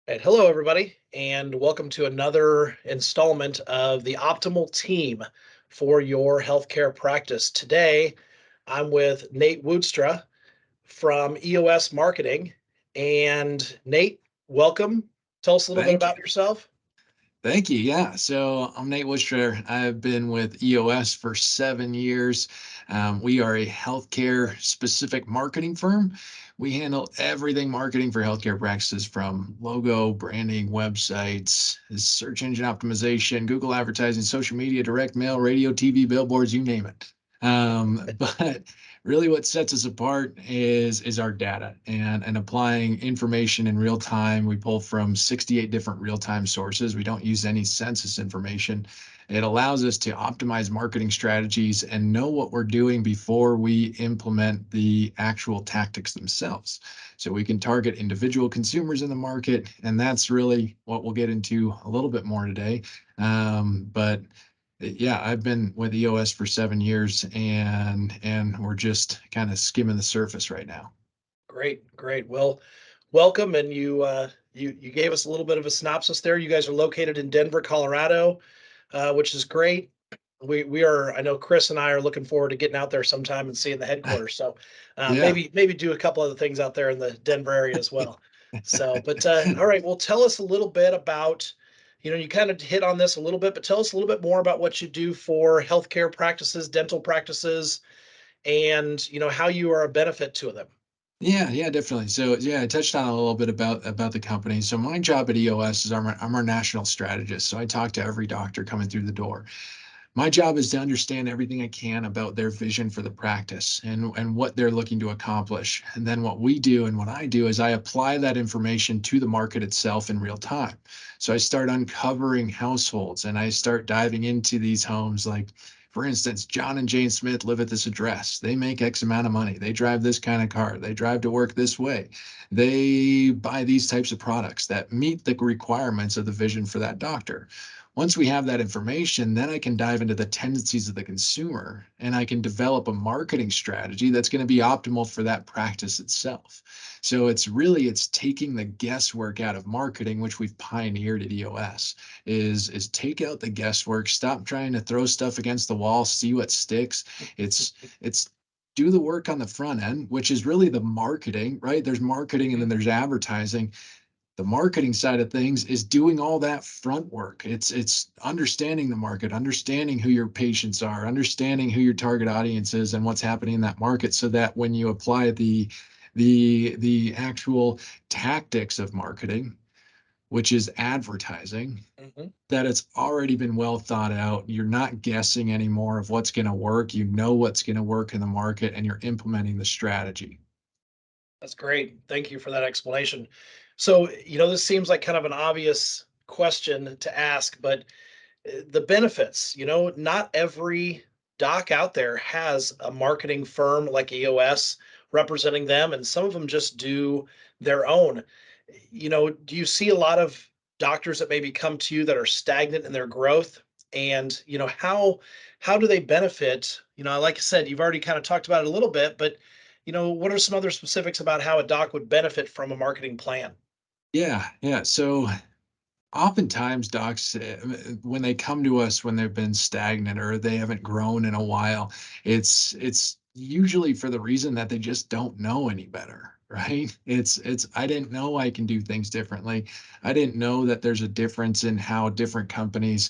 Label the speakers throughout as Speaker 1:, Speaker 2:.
Speaker 1: And hello, everybody, and welcome to another installment of the optimal team for your healthcare practice. Today, I'm with Nate Woudstra from EOS Marketing. And Nate, welcome. Tell us a little bit
Speaker 2: Thank you.
Speaker 1: about yourself.
Speaker 2: Thank you. Yeah. So I'm Nate Woudstra. I've been with EOS for 7 years. We are a healthcare specific marketing firm. We handle everything marketing for healthcare practices from logo, branding, websites, search engine optimization, Google advertising, social media, direct mail, radio, TV, billboards, you name it. But really what sets us apart is our data and applying information in real time. We pull from 68 different real-time sources. We don't use any census information. It allows us to optimize marketing strategies and know what we're doing before we implement the actual tactics themselves. So we can target individual consumers in the market, and that's really what we'll get into a little bit more today. But yeah, I've been with EOS for 7 years, and we're just kind of skimming the surface right now.
Speaker 1: Great, great. Well, welcome. And you gave us a little bit of a synopsis there. You guys are located in Denver, Colorado, which is great. We are. I know Chris and I are looking forward to getting out there sometime and seeing the headquarters. So
Speaker 2: Yeah.
Speaker 1: maybe do a couple other things out there in the Denver area as well. So, but all right. Well, tell us a little bit about. You kind of hit on this a little bit, but tell us a little bit more about what you do for healthcare practices, dental practices, and how you are a benefit to them.
Speaker 2: Yeah, definitely. So yeah, I touched on a little bit about the company. So my job at EOS is I'm our national strategist. So I talk to every doctor coming through the door. My job is to understand everything I can about their vision for the practice and what they're looking to accomplish. And then what we do and what I do is I apply that information to the market itself in real time. So I start uncovering households and I start diving into these homes. Like, for instance, John and Jane Smith live at this address. They make X amount of money. They drive this kind of car. They drive to work this way. They buy these types of products that meet the requirements of the vision for that doctor. Once we have that information, then I can dive into the tendencies of the consumer and I can develop a marketing strategy that's going to be optimal for that practice itself. So it's taking the guesswork out of marketing, which we've pioneered at EOS, is take out the guesswork, stop trying to throw stuff against the wall, see what sticks. It's do the work on the front end, which is really the marketing, right? There's marketing and then there's advertising. The marketing side of things is doing all that front work. It's understanding the market, understanding who your patients are, understanding who your target audience is and what's happening in that market, so that when you apply the actual tactics of marketing, which is advertising,
Speaker 1: Mhm.
Speaker 2: that it's already been well thought out. You're not guessing anymore of what's going to work. You know what's going to work in the market and you're implementing the strategy.
Speaker 1: That's great. Thank you for that explanation. So, this seems like kind of an obvious question to ask, but the benefits, not every doc out there has a marketing firm like EOS representing them, and some of them just do their own. Do you see a lot of doctors that maybe come to you that are stagnant in their growth? And, how do they benefit? Like I said, you've already kind of talked about it a little bit, but what are some other specifics about how a doc would benefit from a marketing plan?
Speaker 2: Yeah. So oftentimes docs, when they come to us when they've been stagnant or they haven't grown in a while, it's usually for the reason that they just don't know any better, right? It's I didn't know I can do things differently. I didn't know that there's a difference in how different companies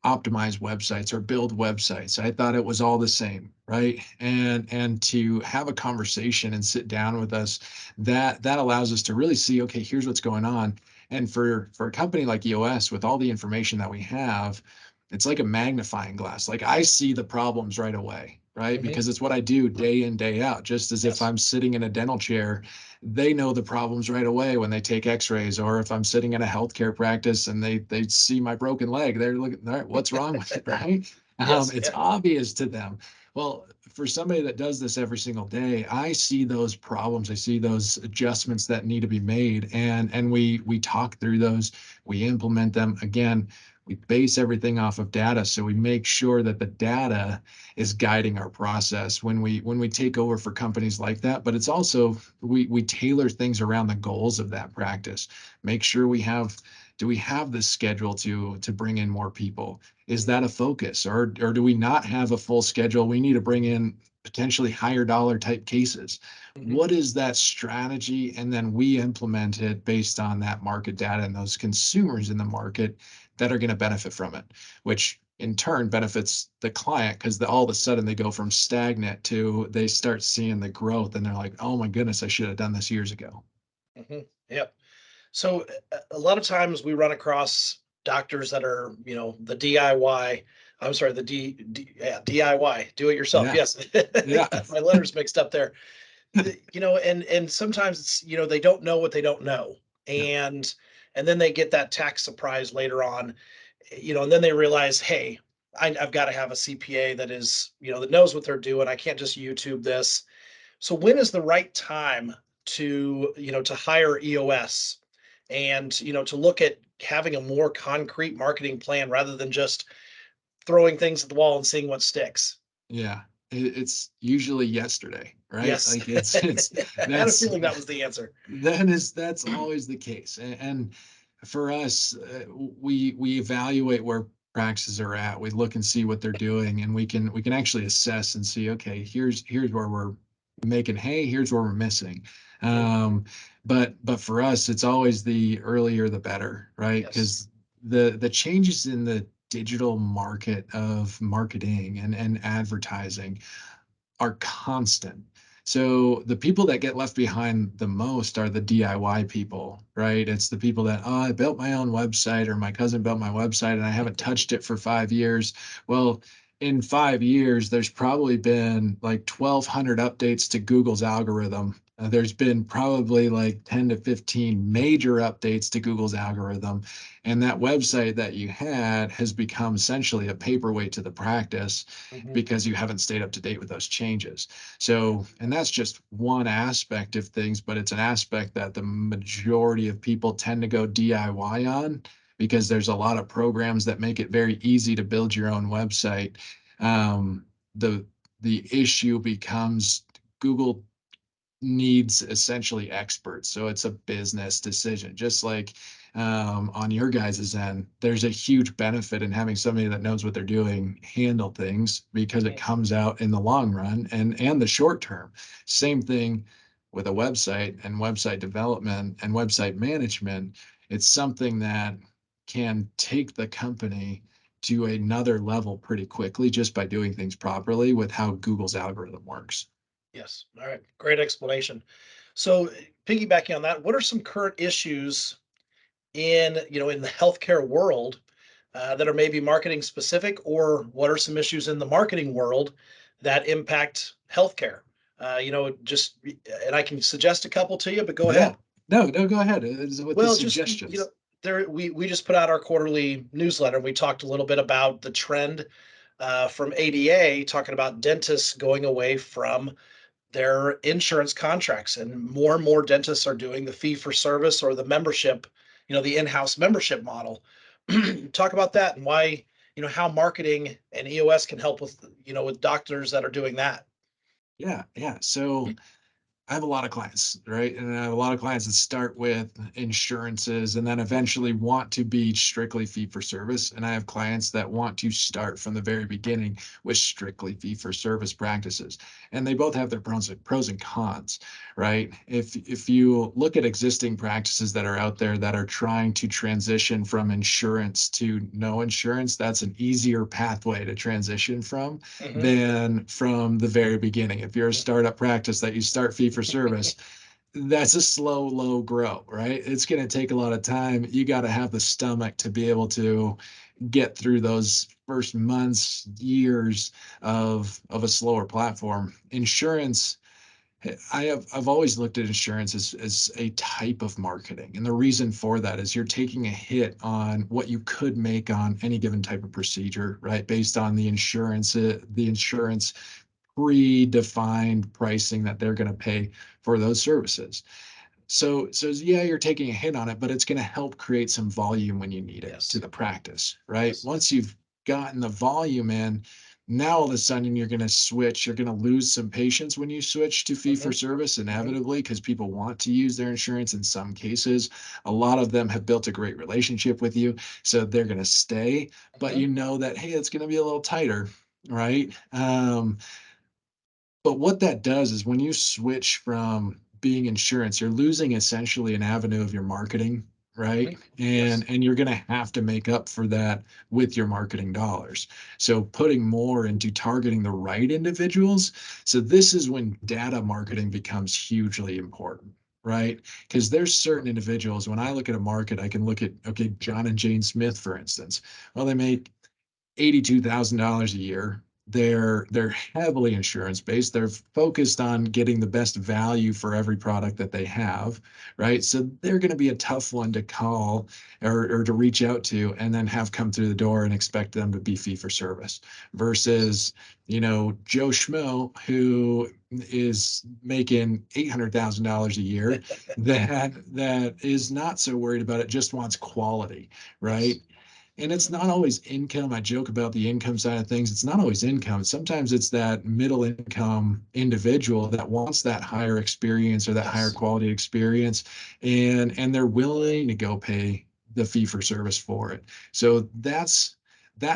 Speaker 2: optimize websites or build websites. I thought it was all the same, right? And to have a conversation and sit down with us, that allows us to really see, okay, here's what's going on. And for a company like EOS, with all the information that we have, it's like a magnifying glass. Like I see the problems right away, right?
Speaker 1: Hmm.
Speaker 2: Because it's what I do day in, day out. Just as if
Speaker 1: Yes.
Speaker 2: I'm sitting in a dental chair, they know the problems right away when they take x-rays. Or if I'm sitting in a healthcare practice and they see my broken leg, they're looking, all right, what's wrong with it, right?
Speaker 1: Yes.
Speaker 2: It's
Speaker 1: Yeah.
Speaker 2: obvious to them. Well, for somebody that does this every single day, I see those problems. I see those adjustments that need to be made, and we talk through those. We implement them. Again, We base everything off of data, so we make sure that the data is guiding our process when we take over for companies like that. But it's also we tailor things around the goals of that practice. Make sure we have do we have the schedule to bring in more people? Is that a focus, or do we not have a full schedule? We need to bring in potentially higher dollar type cases.
Speaker 1: Mhm.
Speaker 2: What is that strategy? And then we implement it based on that market data and those consumers in the market that are going to benefit from it, which in turn benefits the client because all of a sudden they go from stagnant to they start seeing the growth and they're like, oh my goodness, I should have done this years ago.
Speaker 1: Mhm. Yep. So a lot of times we run across doctors that are, the DIY. I'm sorry, yeah, DIY, do it yourself.
Speaker 2: Yeah.
Speaker 1: Yes,
Speaker 2: Yeah.
Speaker 1: got my letters mixed up there. And sometimes it's, they don't know what they don't know,
Speaker 2: Yeah.
Speaker 1: and then they get that tax surprise later on, and then they realize, hey, I've got to have a CPA that is, that knows what they're doing. I can't just YouTube this. So when is the right time to hire EOS and, to look at having a more concrete marketing plan rather than just throwing things at the wall and seeing what sticks?
Speaker 2: Yeah. It's usually yesterday, right?
Speaker 1: Yes.
Speaker 2: Like it's
Speaker 1: I had a
Speaker 2: that's
Speaker 1: feeling that was the answer.
Speaker 2: that's always the case. And for us, we evaluate where practices are at. We look and see what they're doing, and we can actually assess and see, okay, here's where we're making hay, here's where we're missing.
Speaker 1: Mhm.
Speaker 2: Um, but for us, it's always the earlier the better, right?
Speaker 1: Yes.
Speaker 2: Because the changes in the digital market of marketing and advertising are constant. So the people that get left behind the most are the DIY people, right? It's the people that, oh, I built my own website or my cousin built my website and I haven't touched it for 5 years. Well, in 5 years, there's probably been like 1,200 updates to Google's algorithm. There's been probably like 10 to 15 major updates to Google's algorithm. And that website that you had has become essentially a paperweight to the practice
Speaker 1: Mhm.
Speaker 2: because you haven't stayed up to date with those changes. So, and that's just one aspect of things, but it's an aspect that the majority of people tend to go DIY on because there's a lot of programs that make it very easy to build your own website. Um, the the issue becomes Google needs essentially experts. So it's a business decision. Just like on your guys' end, there's a huge benefit in having somebody that knows what they're doing handle things because it
Speaker 1: Mhm.
Speaker 2: comes out in the long run and the short term. Same thing with a website and website development and website management. It's something that can take the company to another level pretty quickly just by doing things properly with how Google's algorithm works.
Speaker 1: Yes. All right. Great explanation. So, piggybacking on that, what are some current issues in the healthcare world that are maybe marketing specific, or what are some issues in the marketing world that impact healthcare? Just and I can suggest a couple to you, but go
Speaker 2: Yeah.
Speaker 1: ahead.
Speaker 2: No, no, go ahead. With the
Speaker 1: Well, just
Speaker 2: suggestions.
Speaker 1: there we just put out our quarterly newsletter, and we talked a little bit about the trend from ADA talking about dentists going away from their insurance contracts, and more dentists are doing the fee for service or the membership, the in-house membership model. Talk about that and why, how marketing and EOS can help with doctors that are doing that.
Speaker 2: Yeah, yeah. So I have a lot of clients, right? And I have a lot of clients that start with insurances and then eventually want to be strictly fee for service. And I have clients that want to start from the very beginning with strictly fee for service practices. And they both have their pros and cons, right? If you look at existing practices that are out there that are trying to transition from insurance to no insurance, that's an easier pathway to transition from
Speaker 1: Hmm.
Speaker 2: than from the very beginning. If you're a startup practice that you start fee for service, that's a slow, low grow, right? It's going to take a lot of time. You got to have the stomach to be able to get through those first months, years of a slower platform. Insurance, I've always looked at insurance as a type of marketing. And the reason for that is you're taking a hit on what you could make on any given type of procedure, right? Based on the insurance predefined pricing that they're going to pay for those services. So yeah, you're taking a hit on it, but it's going to help create some volume when you need it to
Speaker 1: Yes.
Speaker 2: the practice, right?
Speaker 1: Yes.
Speaker 2: Once you've gotten the volume in, now all of a sudden you're going to switch. You're going to lose some patients when you switch to fee for
Speaker 1: Hmm.
Speaker 2: service,
Speaker 1: Hmm.
Speaker 2: inevitably, because people want to use their insurance in some cases. A lot of them have built a great relationship with you, so they're going to stay. But
Speaker 1: Hmm.
Speaker 2: you know that, hey, it's going to be a little tighter, right? But what that does is when you switch from being insurance, you're losing essentially an avenue of your marketing,
Speaker 1: Hmm.
Speaker 2: right?
Speaker 1: Yes.
Speaker 2: And you're going to have to make up for that with your marketing dollars. So putting more into targeting the right individuals. So this is when data marketing becomes hugely important. Right. Because there's certain individuals, when I look at a market, I can look at, okay, John and Jane Smith, for instance. Well, they make $82,000 a year. They're heavily insurance based. They're focused on getting the best value for every product that they have, right? So they're going to be a tough one to call or to reach out to and then have come through the door and expect them to be fee for service
Speaker 1: Yes.
Speaker 2: versus, Joe Schmo who is making $800,000 a year that is not so worried about it, just wants quality,
Speaker 1: Yes.
Speaker 2: right? And it's not always income. I joke about the income side of things. It's not always income. Sometimes it's that middle income individual that wants that higher experience or that higher
Speaker 1: Yes.
Speaker 2: quality experience, and they're willing to go pay the fee for service for it. So that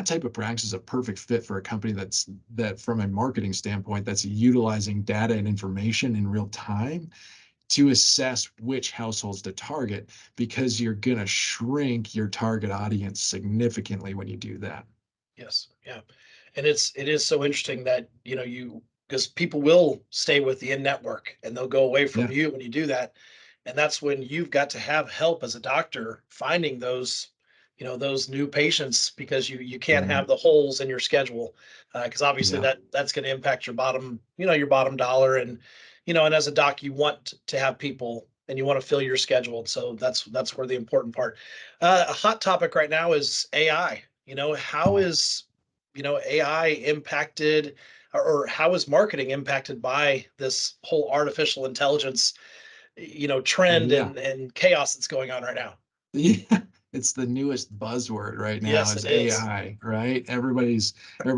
Speaker 2: type of practice is a perfect fit for a company that from a marketing standpoint that's utilizing data and information in real time to assess which households to target because you're going to shrink your target audience significantly when you do that.
Speaker 1: Yes. Yeah. And it is so interesting that, because people will stay with the in network and they'll go away from
Speaker 2: Yeah.
Speaker 1: you when you do that. And that's when you've got to have help as a doctor finding those new patients, because you can't
Speaker 2: Mhm.
Speaker 1: have the holes in your schedule, because obviously
Speaker 2: Yeah,
Speaker 1: that's going to impact your bottom dollar. And as a doc, you want to have people and you want to fill your schedule. So that's where the important part. A hot topic right now is AI. How
Speaker 2: oh,
Speaker 1: is AI impacted, or how is marketing impacted by this whole artificial intelligence, trend
Speaker 2: yeah.
Speaker 1: and chaos that's going on right now?
Speaker 2: Yeah, it's the newest buzzword right now
Speaker 1: Yes,
Speaker 2: is
Speaker 1: it is.
Speaker 2: AI, right? Everybody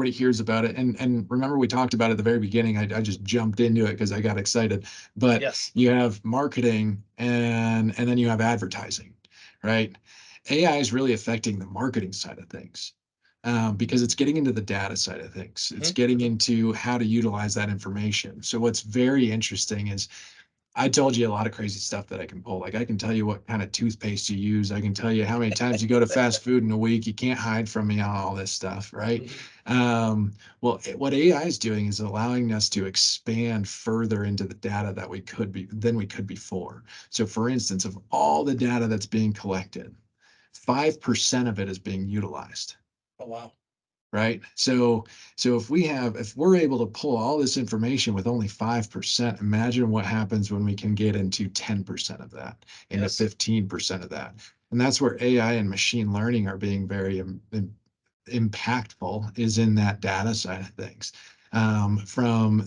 Speaker 2: hears about it. And remember we talked about it at the very beginning. I just jumped into it because I got excited. But
Speaker 1: Yes.
Speaker 2: you have marketing and then you have advertising, right? AI is really affecting the marketing side of things. Because it's getting into the data side of things. It's
Speaker 1: Hmm.
Speaker 2: getting
Speaker 1: Hmm.
Speaker 2: into how to utilize that information. So what's very interesting is I told you a lot of crazy stuff that I can pull. Like I can tell you what kind of toothpaste you use. I can tell you how many times you go to fast food in a week. You can't hide from me on all this stuff, right?
Speaker 1: Hmm.
Speaker 2: Well, what AI is doing is allowing us to expand further into the data that we could be than we could before. So, for instance, of all the data that's being collected, 5% of it is being utilized,
Speaker 1: Oh, wow.
Speaker 2: right? So if we're able to pull all this information with only 5%, imagine what happens when we can get into 10% of that, into
Speaker 1: Yes.
Speaker 2: 15% of that. And that's where AI and machine learning are being very impactful, is in that data side of things. From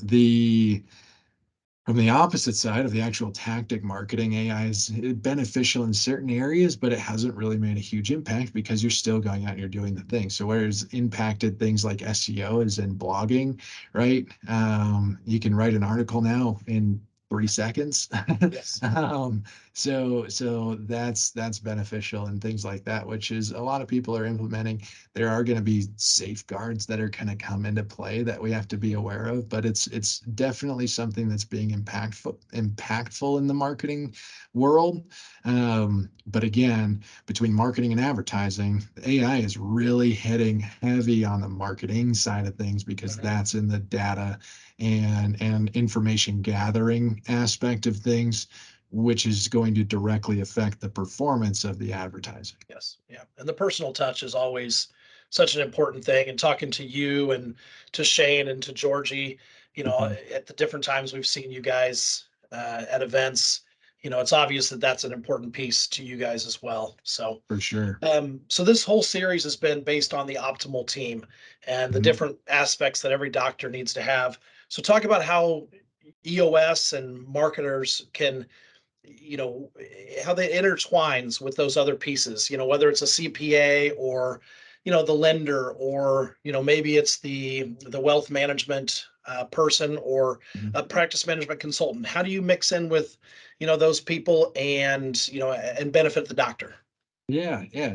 Speaker 2: the opposite side of the actual tactic marketing, AI is beneficial in certain areas, but it hasn't really made a huge impact because you're still going out and you're doing the thing. So where it's impacted things like SEO is in blogging, right? You can write an article now in 3 seconds.
Speaker 1: Yes.
Speaker 2: um, so that's beneficial and things like that, which is a lot of people are implementing. There are going to be safeguards that are going to come into play that we have to be
Speaker 1: Mhm.
Speaker 2: aware of, but it's definitely something that's being impactful in the marketing world. But again, between marketing and advertising, AI is really hitting heavy on the marketing side of things because
Speaker 1: Mhm.
Speaker 2: that's in the data and information gathering aspect of things, which is going to directly affect the performance of the advertising.
Speaker 1: Yes. Yeah. And the personal touch is always such an important thing. And talking to you and to Shane and to Georgie,
Speaker 2: Mhm.
Speaker 1: at the different times we've seen you guys at events, it's obvious that that's an important piece to you guys as well. So,
Speaker 2: For sure.
Speaker 1: so this whole series has been based on the optimal team and the
Speaker 2: Mhm.
Speaker 1: different aspects that every doctor needs to have. So, talk about how EOS and marketers can how they intertwines with those other pieces, whether it's a CPA or, the lender, or, maybe it's the wealth management person, or
Speaker 2: Mhm.
Speaker 1: a practice management consultant. How do you mix in with, those people, and, and benefit the doctor?
Speaker 2: Yeah, yeah.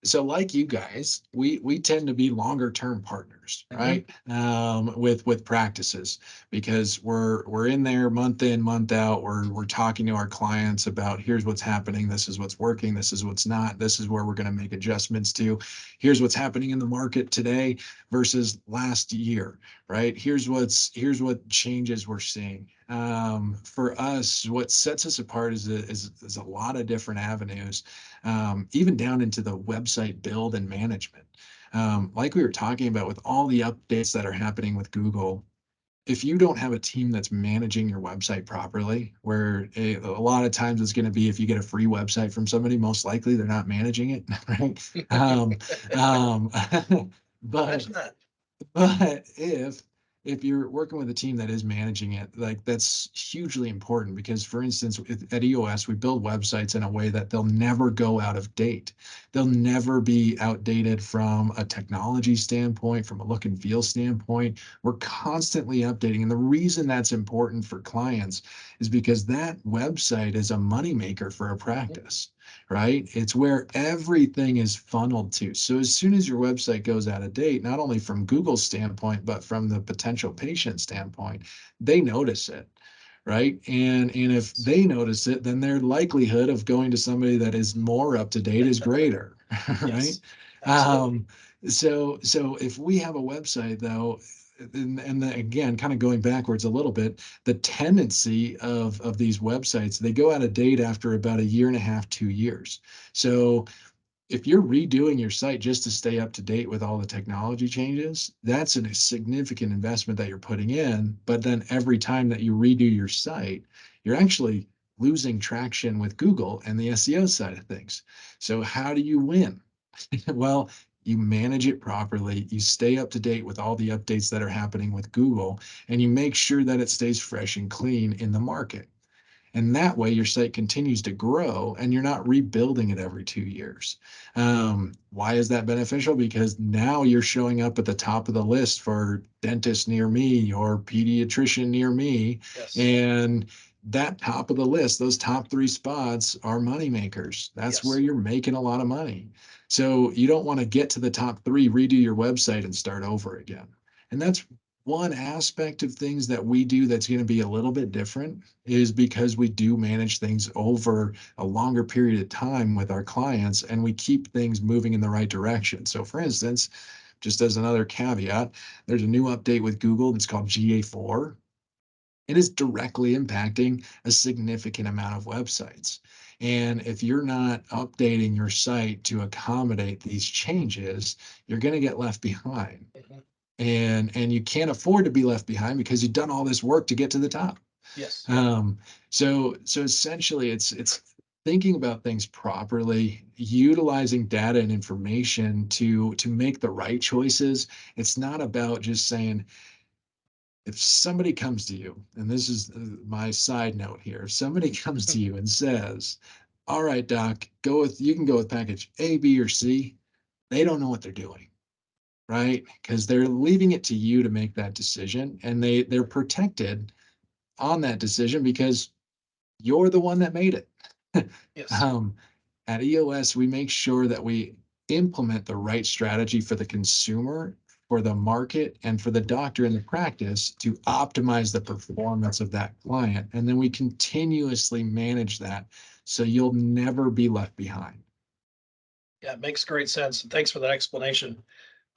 Speaker 2: So like you guys, we tend to be longer term partners,
Speaker 1: Hmm.
Speaker 2: right? With practices, because we're in there month in, month out. We're talking to our clients about, here's what's happening, this is what's working, this is what's not, this is where we're going to make adjustments to. Here's what's happening in the market today versus last year, right? Here's what changes we're seeing. For us, what sets us apart is a lot of different avenues, even down into the website build and management. Like we were talking about, with all the updates that are happening with Google, if you don't have a team that's managing your website properly, where a lot of times it's going to be, if you get a free website from somebody, most likely they're not managing it, right? Um, but
Speaker 1: Imagine that.
Speaker 2: but if you're working with a team that is managing it, like, that's hugely important, because, for instance, at EOS, we build websites in a way that they'll never go out of date. They'll never be outdated from a technology standpoint, from a look and feel standpoint. We're constantly updating. And the reason that's important for clients is because that website is a moneymaker for a practice, right? It's where everything is funneled to. So as soon as your website goes out of date, not only from Google's standpoint, but from the potential patient standpoint, they notice it, right? And if they notice it, then their likelihood of going to somebody that is more up to date is greater, right?
Speaker 1: Yes, absolutely.
Speaker 2: Um, so if we have a website, though, again, kind of going backwards a little bit, the tendency of these websites, they go out of date after about a year and a half, 2 years. So if you're redoing your site just to stay up to date with all the technology changes, that's a significant investment that you're putting in. But then every time that you redo your site, you're actually losing traction with Google and the SEO side of things. So how do you win? Well, you manage it properly, you stay up to date with all the updates that are happening with Google, and you make sure that it stays fresh and clean in the market. And that way your site continues to grow and you're not rebuilding it every 2 years. Why is that beneficial? Because now you're showing up at the top of the list for dentist near me or pediatrician near me.
Speaker 1: Yes.
Speaker 2: And that top of the list, those top three spots, are money makers. That's where
Speaker 1: Yes.
Speaker 2: you're making a lot of money. So you don't want to get to the top three, redo your website, and start over again. And that's one aspect of things that we do that's going to be a little bit different, is because we do manage things over a longer period of time with our clients, and we keep things moving in the right direction. So, for instance, just as another caveat, there's a new update with Google that's called GA4. It is directly impacting a significant amount of websites. And if you're not updating your site to accommodate these changes, you're going to get left behind.
Speaker 1: Mhm.
Speaker 2: And you can't afford to be left behind, because you've done all this work to get to the top.
Speaker 1: Yes.
Speaker 2: So essentially, it's thinking about things properly, utilizing data and information to make the right choices. It's not about just saying, if somebody comes to you, and this is my side note here, if somebody comes to you and says, "All right, doc, you can go with package A, B, or C," they don't know what they're doing, right? Because they're leaving it to you to make that decision, and they're protected on that decision because you're the one that made it.
Speaker 1: Yes.
Speaker 2: um, at EOS, we make sure that we implement the right strategy for the consumer, for the market, and for the doctor in the practice, to optimize the performance of that client. And then we continuously manage that, so you'll never be left behind.
Speaker 1: Yeah, it makes great sense. And thanks for that explanation.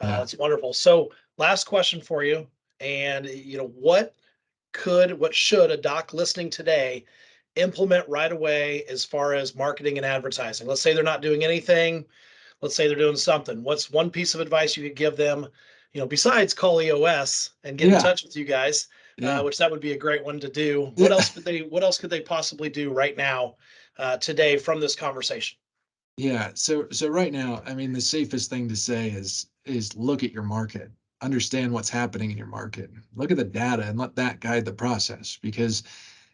Speaker 2: Yeah.
Speaker 1: That's wonderful. So, last question for you. And, what should a doc listening today implement right away as far as marketing and advertising? Let's say they're not doing anything. Let's say they're doing something. What's one piece of advice you could give them, besides call EOS and get in
Speaker 2: Yeah.
Speaker 1: touch with you guys,
Speaker 2: Yeah.
Speaker 1: which that would be a great one to do.
Speaker 2: Yeah.
Speaker 1: What else could they possibly do right now, today, from this conversation?
Speaker 2: Yeah. So right now, I mean, the safest thing to say is look at your market, understand what's happening in your market, look at the data, and let that guide the process. Because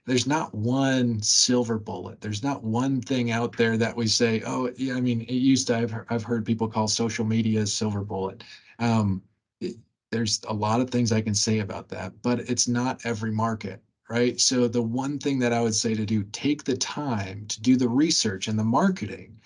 Speaker 2: there's not one silver bullet. There's not one thing out there that we say, oh, yeah, I mean, it used to, I've heard people call social media a silver bullet. Um, it, there's a lot of things I can say about that, but it's not every market, right? So the one thing that I would say to do, take the time to do the research and the marketing.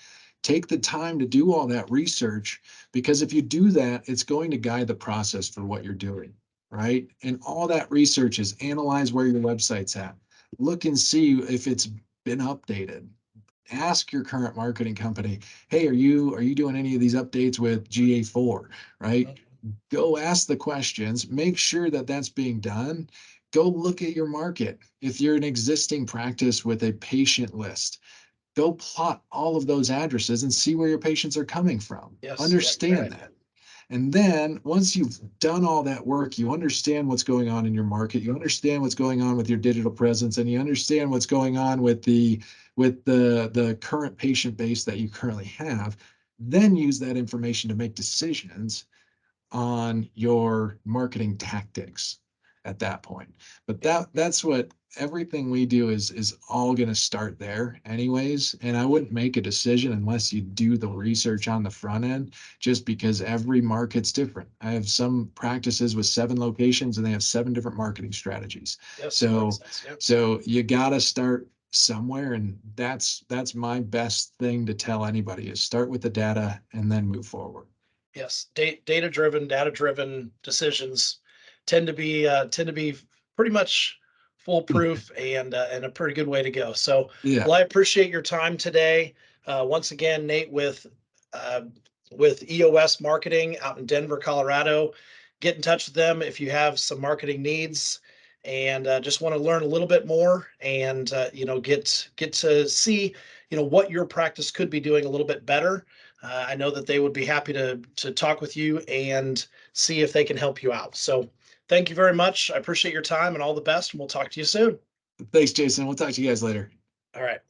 Speaker 2: Take the time to do all that research, because if you do that, it's going to guide the process for what you're doing, right? And all that research is analyze where your website's at. Look and see if it's been updated. Ask your current marketing company, hey, are you doing any of these updates with GA4, right?
Speaker 1: Mhm.
Speaker 2: Go ask the questions, make sure that that's being done. Go look at your market. If you're an existing practice with a patient list, go plot all of those addresses and see where your patients are coming from.
Speaker 1: Yes, yeah, great
Speaker 2: Understand
Speaker 1: idea.
Speaker 2: that. And then once you've done all that work, you understand what's going on in your market, you understand what's going on with your digital presence, and you understand what's going on with the current patient base that you currently have, then use that information to make decisions on your marketing tactics at that point. But
Speaker 1: Yeah,
Speaker 2: that's what everything we do is all going to start there anyways. And I wouldn't make a decision unless you do the research on the front end, just because every market's different. I have some practices with 7 locations and they have 7 different marketing strategies.
Speaker 1: yes, that makes
Speaker 2: So
Speaker 1: sense. Yeah.
Speaker 2: you got to start somewhere, and that's my best thing to tell anybody is start with the data and then move forward.
Speaker 1: Yes, data driven decisions tend to be pretty much foolproof and a pretty good way to go. So,
Speaker 2: Yeah.
Speaker 1: well, I appreciate your time today. Once again, Nate uh, with EOS Marketing out in Denver, Colorado. Get in touch with them if you have some marketing needs and just want to learn a little bit more and get to see what your practice could be doing a little bit better. I know that they would be happy to talk with you and see if they can help you out. So thank you very much. I appreciate your time and all the best, and we'll talk to you soon.
Speaker 2: Thanks, Jason. We'll talk to you guys later.
Speaker 1: All right.